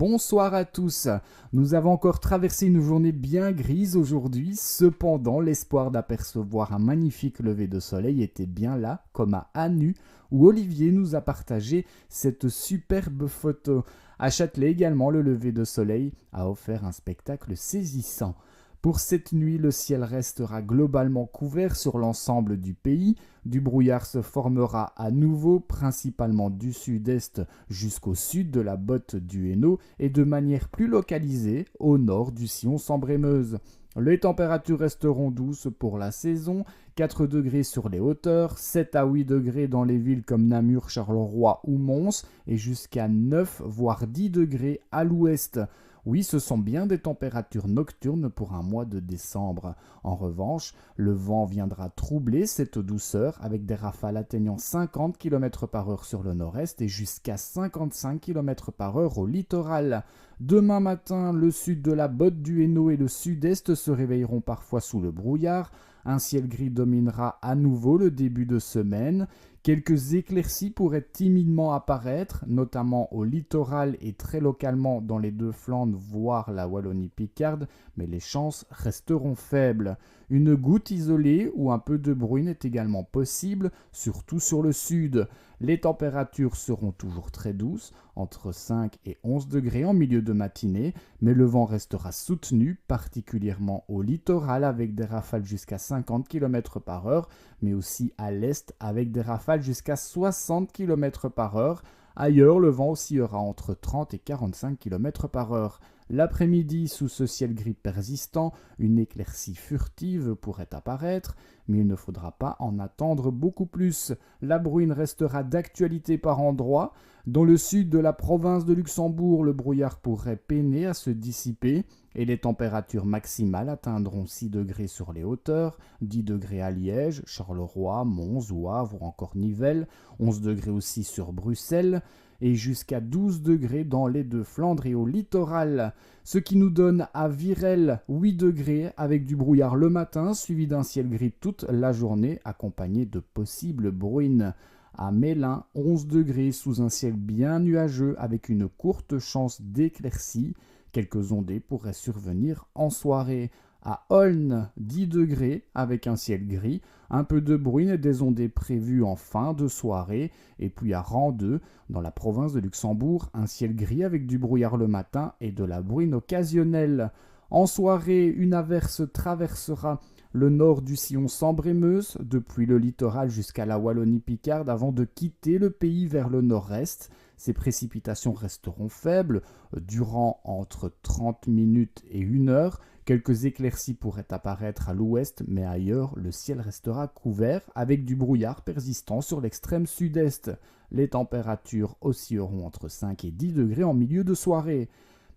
bonsoir à tous. Nous avons encore traversé une journée bien grise aujourd'hui, cependant l'espoir d'apercevoir un magnifique lever de soleil était bien là, comme à Anu, où Olivier nous a partagé cette superbe photo. À Châtelet également, le lever de soleil a offert un spectacle saisissant. Pour cette nuit, le ciel restera globalement couvert sur l'ensemble du pays. Du brouillard se formera à nouveau, principalement du sud-est jusqu'au sud de la botte du Hainaut et de manière plus localisée au nord du sillon Sambre-et-Meuse. Les températures resteront douces pour la saison, 4 degrés sur les hauteurs, 7 à 8 degrés dans les villes comme Namur, Charleroi ou Mons et jusqu'à 9 voire 10 degrés à l'ouest. Oui, ce sont bien des températures nocturnes pour un mois de décembre. En revanche, le vent viendra troubler cette douceur avec des rafales atteignant 50 km/h sur le nord-est et jusqu'à 55 km/h au littoral. Demain matin, le sud de la botte du Hainaut et le sud-est se réveilleront parfois sous le brouillard. Un ciel gris dominera à nouveau le début de semaine. Quelques éclaircies pourraient timidement apparaître, notamment au littoral et très localement dans les deux Flandres, voire la Wallonie-Picarde, mais les chances resteront faibles. Une goutte isolée ou un peu de bruine est également possible, surtout sur le sud. Les températures seront toujours très douces, entre 5 et 11 degrés en milieu de matinée, mais le vent restera soutenu, particulièrement au littoral avec des rafales jusqu'à 50 km/h, mais aussi à l'est avec des rafales jusqu'à 60 km/h. Ailleurs, le vent oscillera entre 30 et 45 km/h. L'après-midi, sous ce ciel gris persistant, une éclaircie furtive pourrait apparaître, mais il ne faudra pas en attendre beaucoup plus. La bruine restera d'actualité par endroits. Dans le sud de la province de Luxembourg, le brouillard pourrait peiner à se dissiper et les températures maximales atteindront 6 degrés sur les hauteurs, 10 degrés à Liège, Charleroi, Mons, Wavre ou encore Nivelles, 11 degrés aussi sur Bruxelles et jusqu'à 12 degrés dans les deux Flandres et au littoral. Ce qui nous donne à Virel 8 degrés avec du brouillard le matin suivi d'un ciel gris toute la journée accompagné de possibles bruines. À Mélin, 11 degrés sous un ciel bien nuageux avec une courte chance d'éclaircie. Quelques ondées pourraient survenir en soirée. À Aulne, 10 degrés avec un ciel gris, un peu de bruine et des ondées prévues en fin de soirée. Et puis à Randeux, dans la province de Luxembourg, un ciel gris avec du brouillard le matin et de la bruine occasionnelle. En soirée, une averse traversera le nord du sillon Sambre-et-Meuse, depuis le littoral jusqu'à la Wallonie-Picarde, avant de quitter le pays vers le nord-est. Ces précipitations resteront faibles, durant entre 30 minutes et 1 heure. Quelques éclaircies pourraient apparaître à l'ouest, mais ailleurs, le ciel restera couvert, avec du brouillard persistant sur l'extrême sud-est. Les températures oscilleront entre 5 et 10 degrés en milieu de soirée.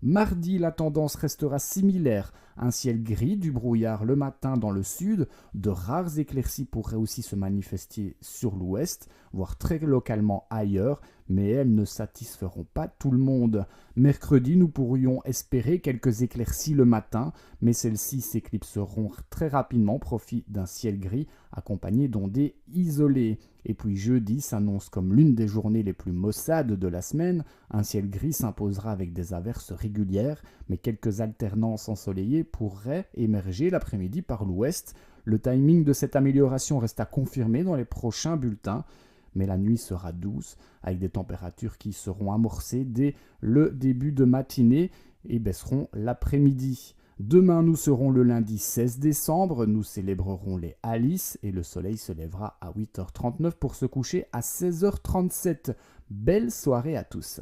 Mardi, la tendance restera similaire. Un ciel gris, du brouillard le matin dans le sud, de rares éclaircies pourraient aussi se manifester sur l'ouest, voire très localement ailleurs, mais elles ne satisferont pas tout le monde. Mercredi, nous pourrions espérer quelques éclaircies le matin, mais celles-ci s'éclipseront très rapidement au profit d'un ciel gris accompagné d'ondées isolées. Et puis jeudi s'annonce comme l'une des journées les plus maussades de la semaine. Un ciel gris s'imposera avec des averses régulières, mais quelques alternances ensoleillées pourraient émerger l'après-midi par l'ouest. Le timing de cette amélioration reste à confirmer dans les prochains bulletins, mais la nuit sera douce, avec des températures qui seront amorcées dès le début de matinée et baisseront l'après-midi. Demain, nous serons le lundi 16 décembre, nous célébrerons les Alice et le soleil se lèvera à 8h39 pour se coucher à 16h37. Belle soirée à tous.